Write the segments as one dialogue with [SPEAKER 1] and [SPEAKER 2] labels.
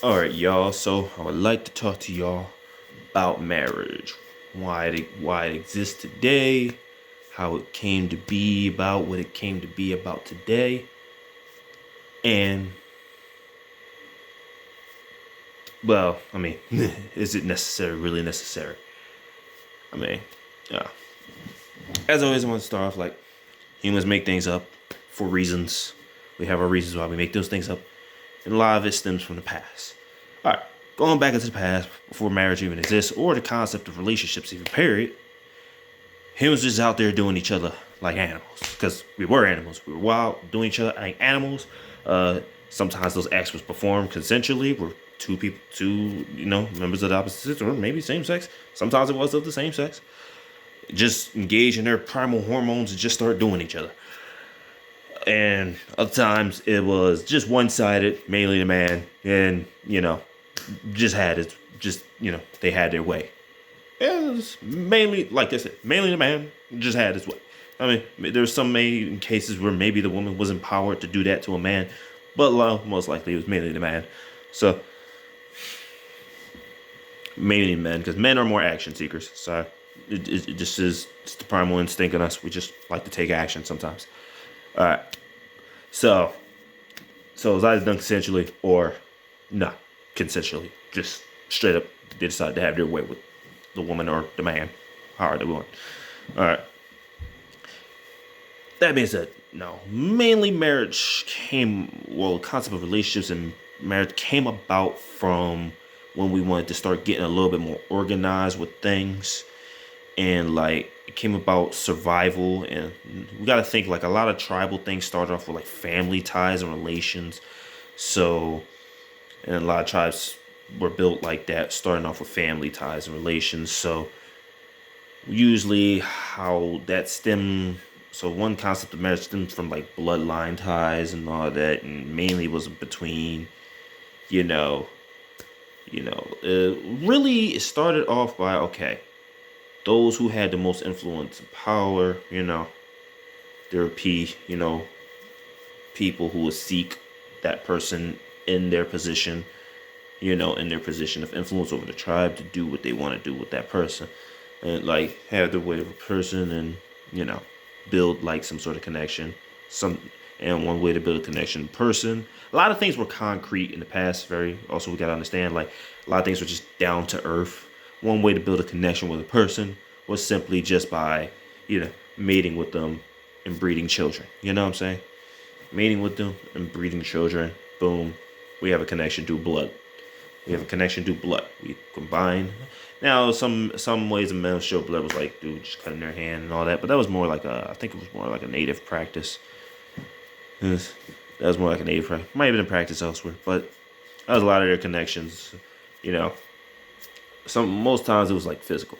[SPEAKER 1] Alright, y'all. So I would like to talk to y'all about marriage. Why it exists today, how it came to be about what it came to be about today. And well, I mean, is it necessary, really necessary? I mean, yeah. As always, I want to start off like humans make things up for reasons. We have our reasons why we make those things up. And a lot of it stems from the past. Alright, going back into the past before marriage even exists, or the concept of relationships even period, humans just out there doing each other like animals. Because we were animals. We were wild, doing each other like animals. Sometimes those acts was performed consensually. Were two people, members of the opposite sex, or maybe same sex. Sometimes it was of the same sex. Just engage in their primal hormones and just start doing each other. And other times it was just one-sided, mainly the man, and just had it, they had their way. Yeah, it was mainly, like I said, mainly the man just had his way. I mean, there's some cases where maybe the woman was empowered to do that to a man, but most likely it was mainly the man. So, mainly men, because men are more action seekers. So, it just is it's the primal instinct in us. We just like to take action sometimes. All right. So, so it was either done consensually or not consensually. Just straight up, they decide to have their way with the woman or the man, however they want. All right. That being said, no. Mainly the concept of relationships and marriage came about from when we wanted to start getting a little bit more organized with things. And like, it came about survival. And we got to think like a lot of tribal things started off with like family ties and relations. So, and a lot of tribes were built like that, starting off with family ties and relations. So, usually how that stem so one concept of marriage stems from like bloodline ties and all that, and mainly was between you know really it started off by okay, those who had the most influence and power, there would be people who would seek that person in their position, in their position of influence over the tribe to do what they want to do with that person, and like have the weight of a person, and you know build like some sort of connection. Some and one way to build a connection in person. A lot of things were concrete in the past. Very also we gotta understand like a lot of things were just down to earth. One way to build a connection with a person was simply just by mating with them and breeding children. You know what I'm saying? Mating with them and breeding children. Boom, we have a connection through blood. We have a connection through blood. We combine. Now, some ways of men show blood was like, dude, just cutting their hand and all that, but that was more like I think it was more like a native practice. That was more like a native practice. Might have been in practice elsewhere, but that was a lot of their connections. You know, most times it was like physical,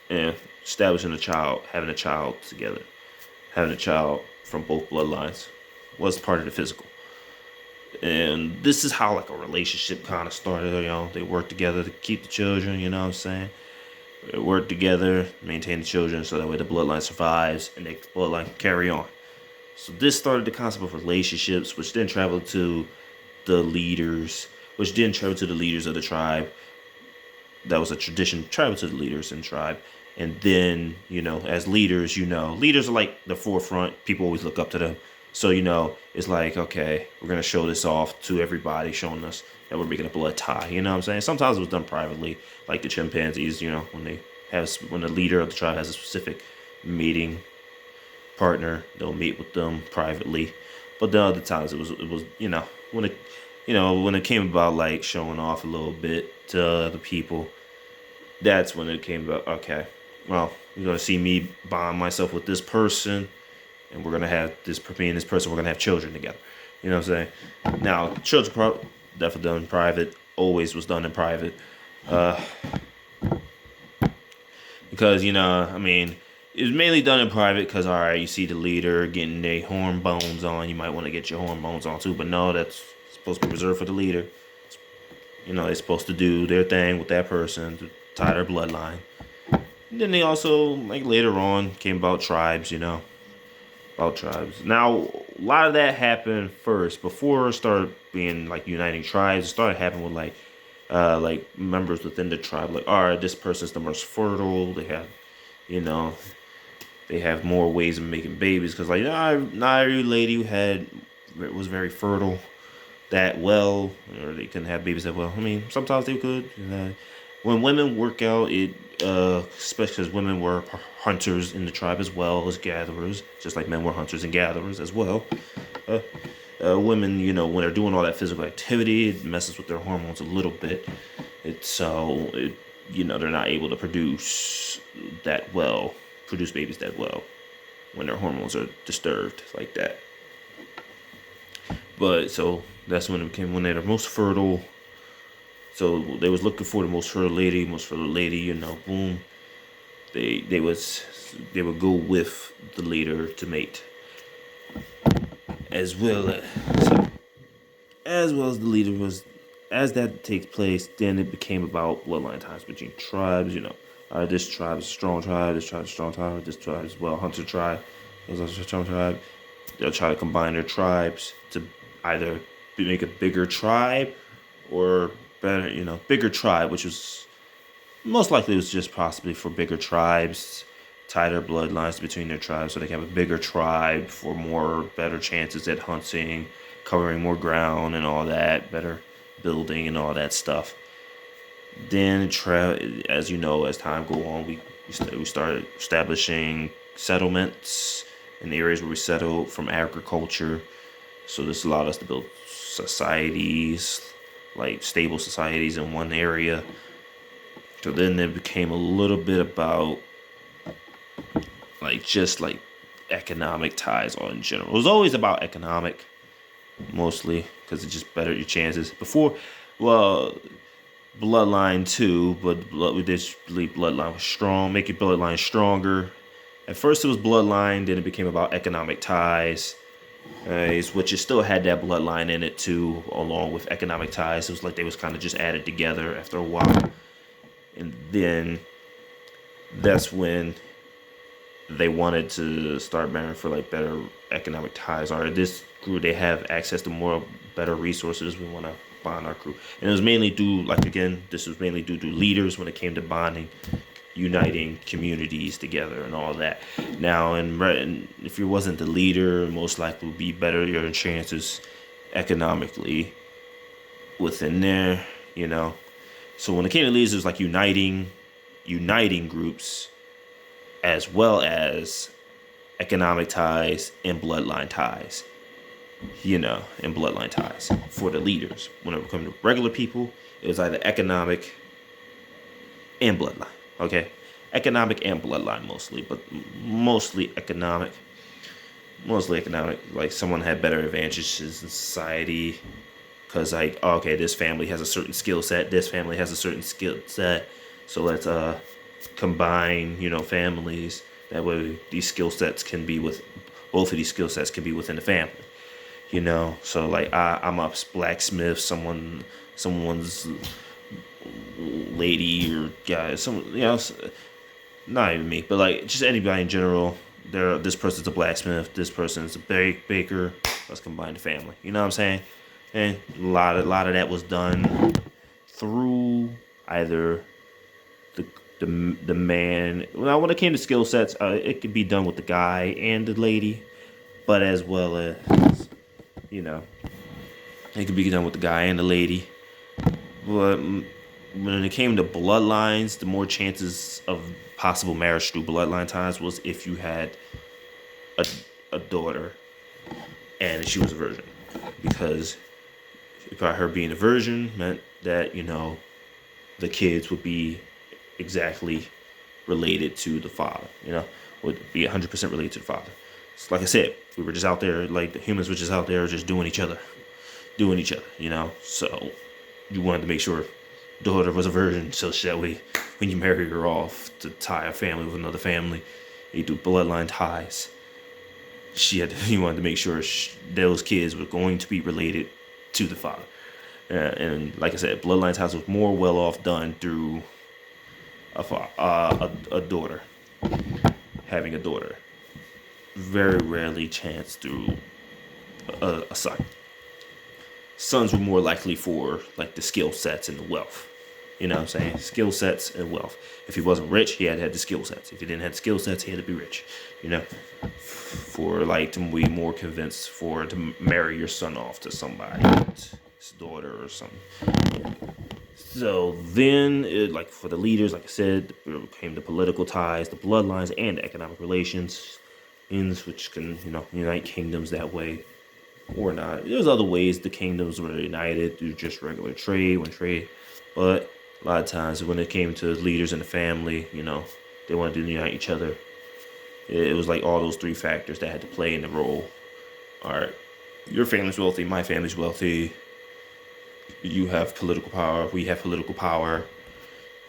[SPEAKER 1] and establishing a child, having a child together, having a child from both bloodlines was part of the physical. And this is how like a relationship kind of started. They work together to keep the children. You know what I'm saying? They work together, maintain the children, so that way the bloodline survives and the bloodline can carry on. So this started the concept of relationships, which then traveled to the leaders, which then traveled to the leaders of the tribe. That was a tradition, traveled to the leaders in tribe. And then, as leaders, leaders are like the forefront. People always look up to them. So, it's like, okay, we're going to show this off to everybody, showing us that we're making a blood tie. You know what I'm saying? Sometimes it was done privately, like the chimpanzees, when the leader of the tribe has a specific meeting partner, they'll meet with them privately. But the other times it was when it came about like showing off a little bit to other people, that's when it came about. Okay, well, you're gonna see me bond myself with this person, and we're gonna have me and this person. We're gonna have children together. You know what I'm saying? Now, definitely done in private. Always was done in private, uh, because I mean, it was mainly done in private. Because all right, you see the leader getting their hormones on, you might want to get your hormones on too. But no, that's supposed to be reserved for the leader. They're supposed to do their thing with that person to tie their bloodline. And then they also, like later on, came about tribes, about tribes. Now, a lot of that happened first before it started being like uniting tribes. It started happening with like members within the tribe. Like, all right, this person's the most fertile. They have, you know, they have more ways of making babies because like not every lady who had was very fertile that well, or they couldn't have babies that well. I mean, sometimes they could. When women work out, especially because women were hunters in the tribe as well as gatherers, just like men were hunters and gatherers as well. Uh, Women, when they're doing all that physical activity, it messes with their hormones a little bit. They're not able to produce babies that well when their hormones are disturbed like that. But so that's when it became when they're most fertile. So they was looking for the most fertile lady, boom. They would go with the leader to mate. As well as the leader was, as that takes place, then it became about bloodline ties between tribes. This tribe is a strong tribe, this tribe is a strong tribe, this tribe is hunter tribe, this is a strong tribe. They'll try to combine their tribes to either make a bigger tribe or better, bigger tribe, which was most likely was just possibly for bigger tribes, tie their bloodlines between their tribes so they can have a bigger tribe for better chances at hunting, covering more ground and all that, better building and all that stuff. Then, as you know, as time go on, we started establishing settlements in the areas where we settled from agriculture. So this allowed us to build societies, like stable societies in one area. So then it became a little bit about just economic ties in general. It was always about economic, mostly, because it just bettered your chances. Before, well, bloodline too, but we did believe bloodline was strong, make your bloodline stronger. At first it was bloodline, then it became about economic ties, which it still had that bloodline in it too, along with economic ties. It was like they was kind of just added together after a while. And then that's when they wanted to start marrying for better economic ties. Or this crew, they have access to better resources. We want to bond our crew. And it was mainly this was mainly due to leaders when it came to bonding, uniting communities together and all that. Now, and if you wasn't the leader, most likely would be better your chances economically within there, So when it came to leaders, it was like uniting groups as well as economic ties and bloodline ties, and bloodline ties for the leaders. When it came to regular people, it was either economic and bloodline. Okay, economic and bloodline mostly, but mostly economic. Like someone had better advantages in society because this family has a certain skill set, this family has a certain skill set, so let's combine families. That way these skill sets can be with both of these skill sets can be within the family. So I'm a blacksmith, someone's lady or guy, not even me, but just anybody in general. This person's a blacksmith, this person's a baker. Let's combine the family. You know what I'm saying? And a lot of that was done through either the man. Well, when it came to skill sets, it could be done with the guy and the lady, but as well as it could be done with the guy and the lady. But when it came to bloodlines, the more chances of possible marriage through bloodline ties was if you had a daughter and she was a virgin, because by her being a virgin meant that the kids would be exactly related to the father, would be 100% related to the father. So like I said, we were just out there, the humans were just out there just doing each other, so you wanted to make sure daughter was a virgin, so that way when you marry her off to tie a family with another family, you do bloodline ties. You wanted to make sure those kids were going to be related to the father. And like I said, bloodline ties was more well off done through a daughter, having a daughter. Very rarely chance through a son. Sons were more likely for like the skill sets and the wealth. You know what I'm saying? Skill sets and wealth. If he wasn't rich, he had to have the skill sets. If he didn't have the skill sets, he had to be rich. You know, for like to be more convinced for to marry your son off to somebody, his daughter or something. So then, like for the leaders, like I said, it came the political ties, the bloodlines, and the economic relations, which can unite kingdoms that way or not. There's other ways the kingdoms were united through just regular trade, but a lot of times when it came to leaders in the family, they wanted to unite each other. It was like all those three factors that had to play in the role. All right, your family's wealthy, my family's wealthy. You have political power, we have political power.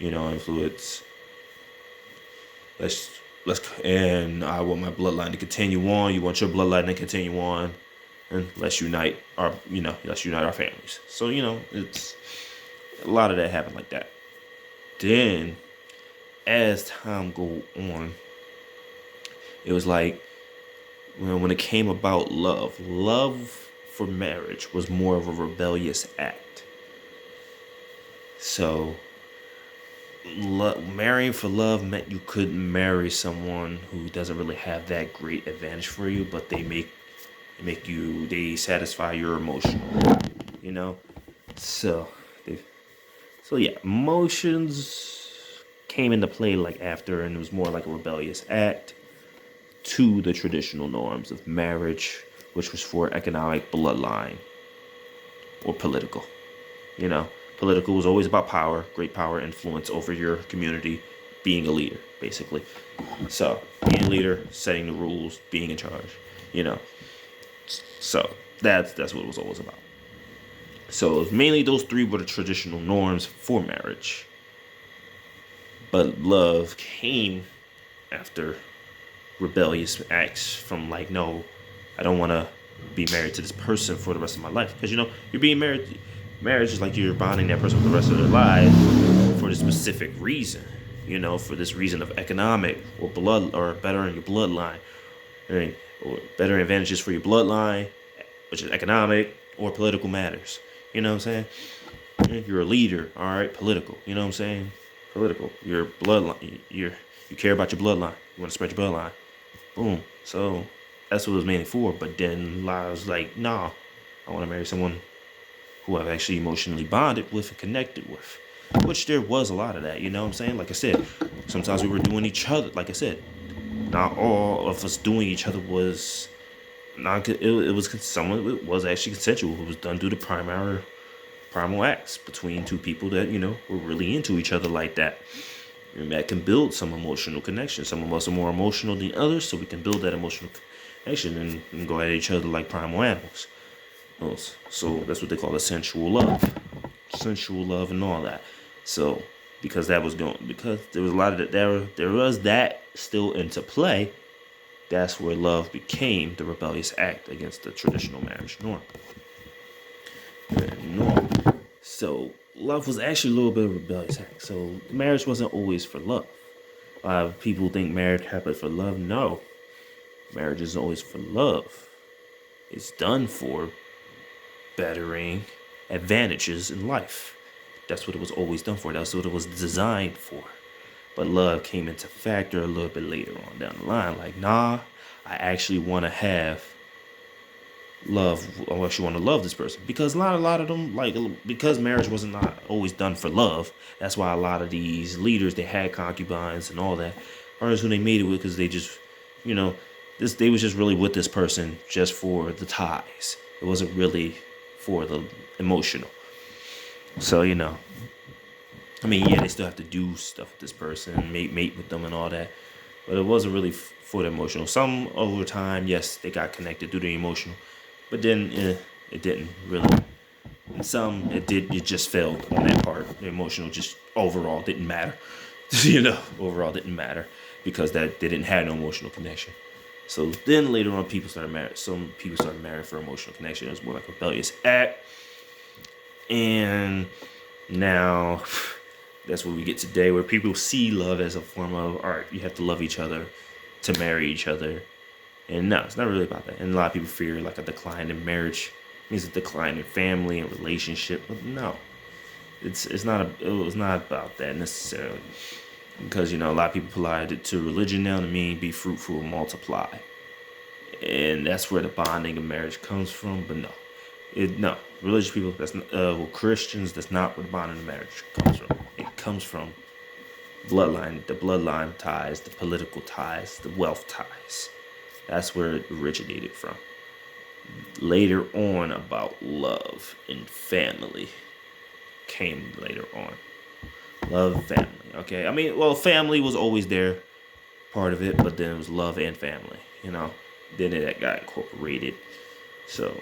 [SPEAKER 1] Influence. And I want my bloodline to continue on. You want your bloodline to continue on, and let's unite our families. So it's a lot of that happened like that. Then, as time go on, it was like when it came about love for marriage was more of a rebellious act. So, marrying for love meant you couldn't marry someone who doesn't really have that great advantage for you, but they satisfy your emotional, So, yeah, emotions came into play like after, and it was more like a rebellious act to the traditional norms of marriage, which was for economic bloodline or political. Political was always about power, great power, influence over your community, being a leader, basically. So, being a leader, setting the rules, being in charge, So, that's what it was always about. So, mainly those three were the traditional norms for marriage. But love came after rebellious acts from like, no, I don't want to be married to this person for the rest of my life. Because, you're being married. Marriage is like you're bonding that person for the rest of their life for this specific reason, for this reason of economic or blood or bettering your bloodline, right? Or better advantages for your bloodline, which is economic or political matters. You know what I'm saying? You're a leader, all right, political. You know what I'm saying? Political. Your bloodline. You care about your bloodline. You want to spread your bloodline. Boom. So that's what it was mainly for. But then I was like, nah, I want to marry someone who I've actually emotionally bonded with and connected with. Which there was a lot of that, you know what I'm saying? Like I said, sometimes we were doing each other. Like I said, not all of us doing each other was not. It was actually consensual. It was done through the primal acts between two people that were really into each other like that. And that can build some emotional connection. Some of us are more emotional than others, so we can build that emotional connection and go at each other like primal animals. So that's what they call sensual love and all that. So because there was a lot of that, there was that still into play. That's where love became the rebellious act against the traditional marriage norm. So love was actually a little bit of a rebellious act. So marriage wasn't always for love. People think marriage happened for love. No, marriage isn't always for love. It's done for bettering advantages in life. That's what it was always done for. That's what it was designed for. But love came into factor a little bit later on down the line. Like, nah, I actually want to have love. I actually want to love this person. Because a lot of them, because marriage wasn't not always done for love. That's why a lot of these leaders, they had concubines and all that. Or who they made it with because they just, they was just really with this person just for the ties. It wasn't really for the emotional. So, they still have to do stuff with this person, mate with them and all that. But it wasn't really for the emotional. Some over time, yes, they got connected through the emotional. But then it didn't really. And some, it just failed on that part. The emotional just overall didn't matter. Overall didn't matter because they didn't have no emotional connection. So then later on, some people started marrying for emotional connection. It was more like a rebellious act. And now that's what we get today, where people see love as a form of art. You have to love each other to marry each other. And no, it's not really about that. And a lot of people fear like a decline in marriage means a decline in family and relationship. But no, it was not about that necessarily. Because a lot of people applied it to religion now to mean be fruitful and multiply. And that's where the bonding of marriage comes from. But no, religious people, Christians, that's not where the bonding of marriage comes from. It comes from the bloodline ties, the political ties, the wealth ties. That's where it originated from. Later on, about love and family came later on. Love, family. Okay, I mean, well, family was always there, part of it, but then it was love and family. Then it got incorporated. So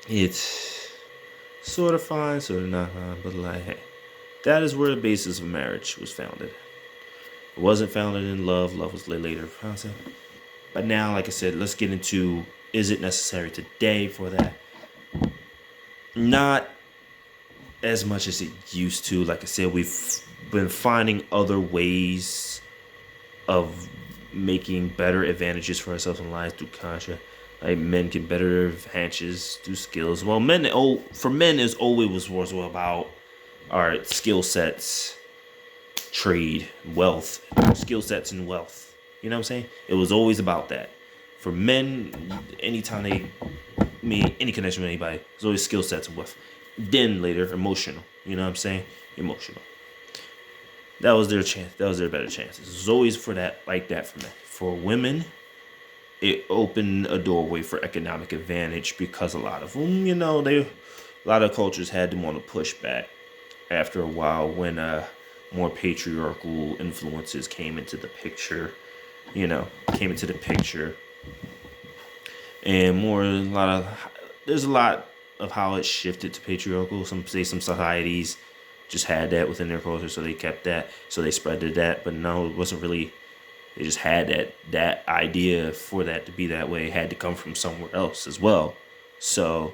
[SPEAKER 1] it's sort of fine, sort of not fine, but like, hey, that is where the basis of marriage was founded. It wasn't founded in love. Love was later concept. But now, like I said, let's get into, is it necessary today for that? Not as much as it used to. Like I said, we've been finding other ways of making better advantages for ourselves in life through contract. Like men get better advantages through skills. Well, for men, is always was about our skill sets, trade, wealth, skill sets and wealth. You know what I'm saying? It was always about that. For men, anytime they made any connection with anybody, it's always skill sets and wealth. Then later, emotional. You know what I'm saying? Emotional. That was their chance. That was their better chances. It was always for that, like that for men. For women, it opened a doorway for economic advantage because a lot of them, a lot of cultures had them on a pushback after a while when more patriarchal influences came into the picture. And there's a lot of how it shifted to patriarchal. Some societies just had that within their culture, so they kept that, so they spread to that. But no, it wasn't really. They just had that idea for that to be that way. It had to come from somewhere else as well. So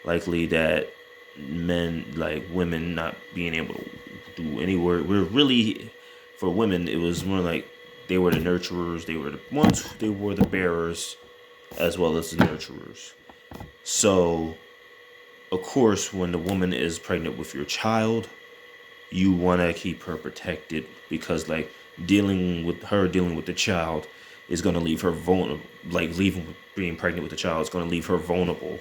[SPEAKER 1] likely that women not being able to do any work. For women, it was more like they were the nurturers. They were the bearers, as well as the nurturers. So, of course, when the woman is pregnant with your child, you want to keep her protected because, dealing with the child is going to leave her vulnerable. Being pregnant with the child is going to leave her vulnerable.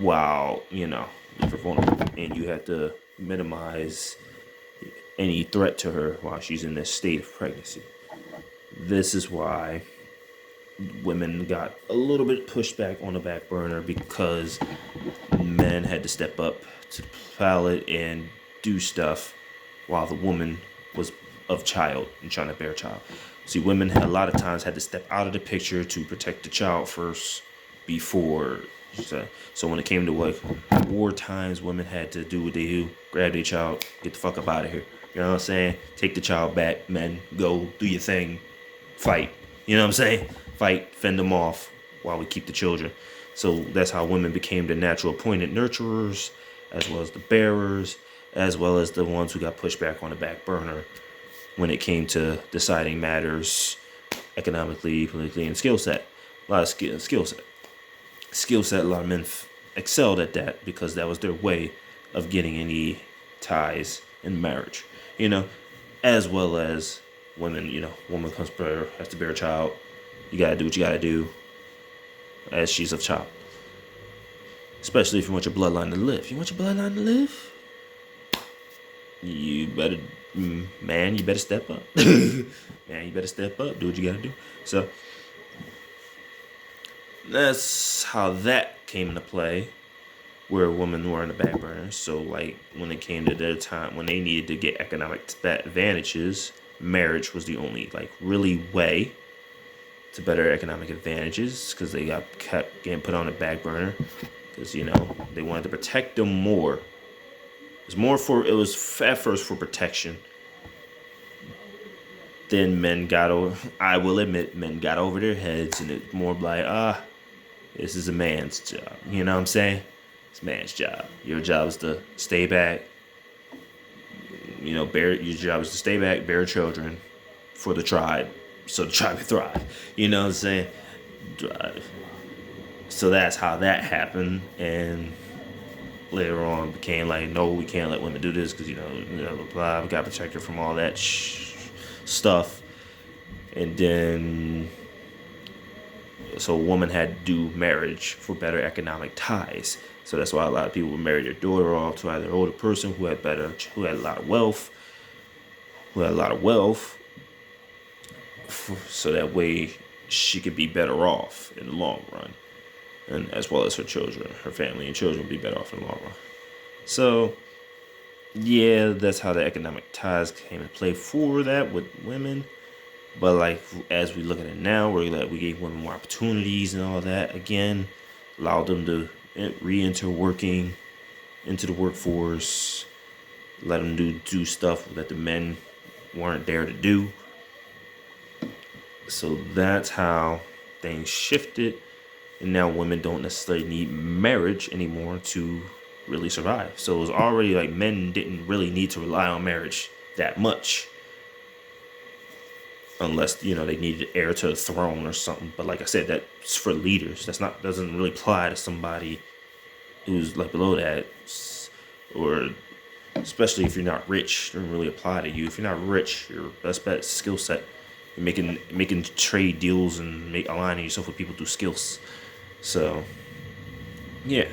[SPEAKER 1] Leave her vulnerable, and you have to minimize any threat to her while she's in this state of pregnancy. This is why women got a little bit pushed back on the back burner because men had to step up to the pallet and do stuff while the woman was of child and trying to bear a child. See, women a lot of times had to step out of the picture to protect the child first before. So when it came to war times, women had to do what they do, grab their child, get the fuck up out of here. You know what I'm saying? Take the child back, men, go do your thing, fight. You know what I'm saying? Fight, fend them off while we keep the children. So that's how women became the natural appointed nurturers, as well as the bearers, as well as the ones who got pushed back on the back burner when it came to deciding matters economically, politically, and skill set. A lot of skill set. A lot of men excelled at that because that was their way of getting any ties in marriage. As well as women. Woman has to bear a child. You gotta do what you gotta do as she's a child. Especially if you want your bloodline to live. You want your bloodline to live? You better step up. Man, you better step up. Do what you gotta do. So that's how that came into play, where women were in the back burner. So when it came to their time, when they needed to get economic advantages, marriage was the only really way to better economic advantages because they kept getting put on the back burner because they wanted to protect them more. It was at first for protection. Then I will admit, men got over their heads, and it's more like, this is a man's job. You know what I'm saying? It's a man's job. Your job is to stay back. Your job is to stay back, bear children for the tribe, so the tribe could thrive. You know what I'm saying? Drive. So that's how that happened, and later on became like, no, we can't let women do this because blah, we got to protect her from all that stuff. And then, so a woman had to do marriage for better economic ties. So that's why a lot of people would marry their daughter off to either an older person who had a lot of wealth, so that way she could be better off in the long run, and as well as her children, her family and children would be better off in the long run. So yeah, that's how the economic ties came into play for that with women. But like as we look at it now, we gave women more opportunities and all that again, allowed them to re-enter working into the workforce, let them do stuff that the men weren't there to do. So that's how things shifted, and now women don't necessarily need marriage anymore to really survive. So it was already like men didn't really need to rely on marriage that much, unless they needed heir to the throne or something. But like I said, that's for leaders. Doesn't really apply to somebody who's like below that, or especially if you're not rich. It doesn't really apply to you. If you're not rich, your best bet is skill set. You're making trade deals and aligning yourself with people through skills. So yeah.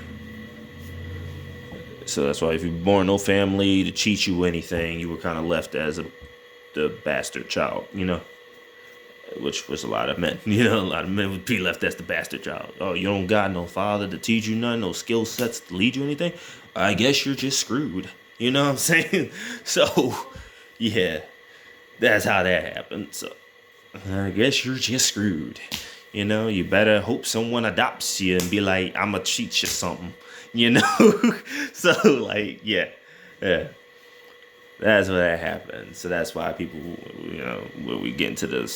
[SPEAKER 1] So that's why if you're born no family to teach you anything, you were kind of left as the bastard child, which was a lot of men. A lot of men would be left as the bastard child. Oh, you don't got no father to teach you nothing, no skill sets to lead you anything? I guess you're just screwed. You know what I'm saying? So, yeah, that's how that happened. So, I guess you're just screwed. You better hope someone adopts you and be like, I'm going to teach you something. So, like, yeah. That's what that happened. So that's why people, when we get into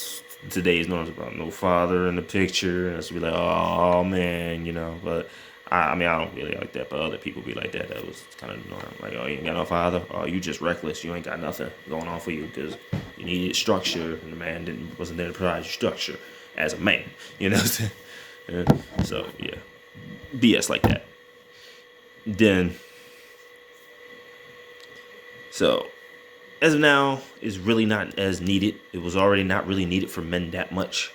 [SPEAKER 1] today's norms about no father in the picture, and it's be like, oh man, But I don't really like that, but other people be like that. That was kind of normal. Like, oh, you ain't got no father. Oh, you just reckless. You ain't got nothing going on for you because you needed structure, and the man wasn't there to provide you structure as a man. You know what I'm saying? So yeah, BS like that. Then. So, as of now, it's really not as needed. It was already not really needed for men that much,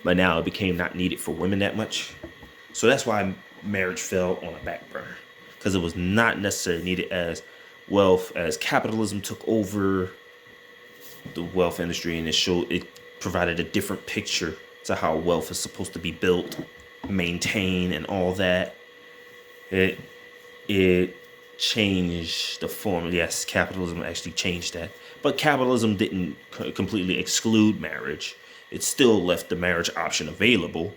[SPEAKER 1] but now it became not needed for women that much. So that's why marriage fell on a back burner, because it was not necessarily needed as capitalism took over the wealth industry, and it provided a different picture to how wealth is supposed to be built, maintained, and all that. It changed the form. Yes, capitalism actually changed that. But capitalism didn't completely exclude marriage. It still left the marriage option available,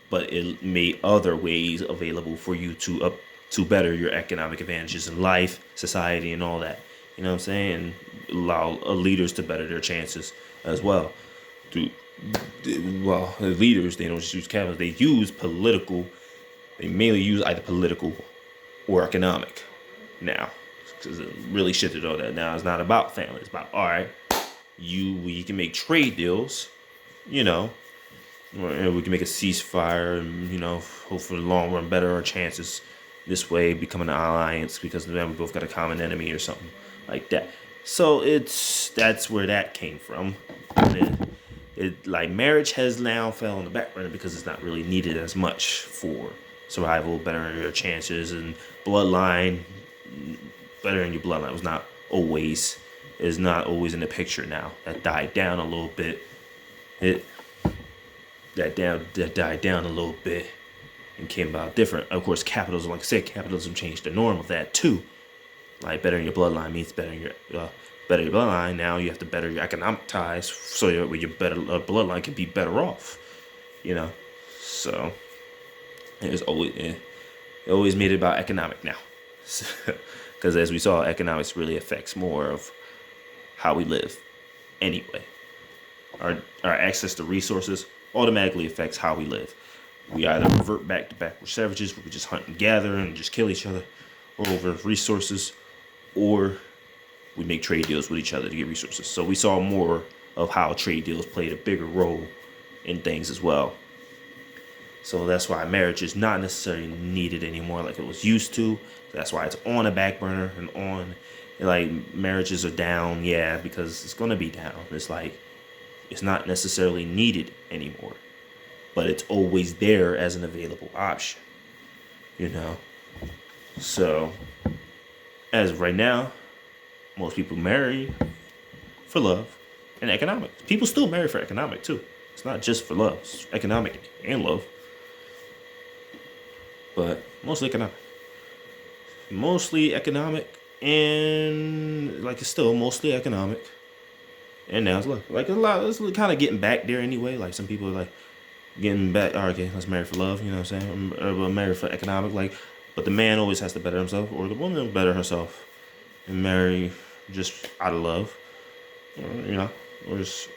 [SPEAKER 1] but it made other ways available for you to better your economic advantages in life, society, and all that. You know what I'm saying? And allow leaders to better their chances as well. Leaders, they don't just use capitalism. They use political. They mainly use either political or economic now, because it really shifted all that. Now it's not about family. It's about, all right, we can make trade deals, and we can make a ceasefire, and hopefully in the long run better our chances this way, becoming an alliance, because then we both got a common enemy or something like that. So that's where that came from. And like marriage has now fell on the back burner because it's not really needed as much for survival, bettering your chances, and bettering your bloodline is not always in the picture now. That died down a little bit. That died down a little bit and came about different. Of course, capitalism, like I said, capitalism changed the norm of that too. Like bettering your bloodline means bettering your bloodline. Now you have to better your economic ties so your bloodline can be better off. So it always made it about economic now. Because as we saw, economics really affects more of how we live anyway. Our access to resources automatically affects how we live. We either revert back to backward savages where we just hunt and gather and just kill each other over resources, or we make trade deals with each other to get resources. So we saw more of how trade deals played a bigger role in things as well. So that's why marriage is not necessarily needed anymore like it was used to. That's why it's on a back burner and on, like, marriages are down, yeah, because it's gonna be down. It's like it's not necessarily needed anymore, but it's always there as an available option, you know. So as of right now, most people marry for love and economics. People still marry for economic too. It's not just for love. It's economic and love. But mostly economic. Mostly economic, and like it's still mostly economic. And now it's like a lot. It's kind of getting back there anyway. Like some people are like getting back. All right, okay, let's marry for love. You know what I'm saying? Or marry for economic. Like, but the man always has to better himself, or the woman will better herself, and marry just out of love. You know,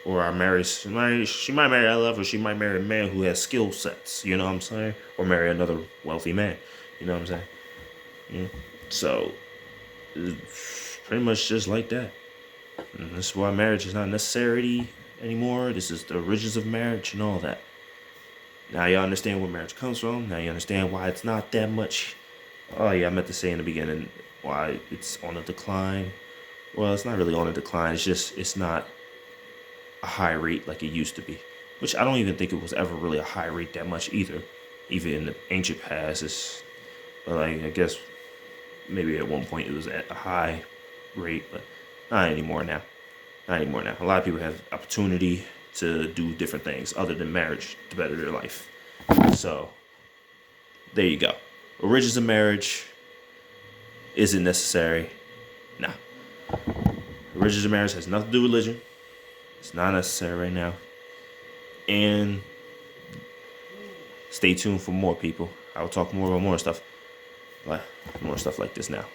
[SPEAKER 1] or I marry. She might marry out of love, or she might marry a man who has skill sets. You know what I'm saying? Or marry another wealthy man. You know what I'm saying? Yeah. So it's pretty much just like that. And this is why marriage is not necessary anymore. This is the origins of marriage and all that. Now y'all understand where marriage comes from. Now you understand why it's not that much. Oh yeah, I meant to say in the beginning why it's on a decline. Well, it's not really on a decline. It's just it's not a high rate like it used to be. Which I don't even think it was ever really a high rate that much either. Even in the ancient past, but like I guess maybe at one point it was at a high rate, but not anymore now. Not anymore now. A lot of people have opportunity to do different things other than marriage to better their life. So there you go. Origins of marriage. Is it necessary? Nah. Origins of marriage has nothing to do with religion. It's not necessary right now. And stay tuned for more, people. I will talk more about more stuff like this now.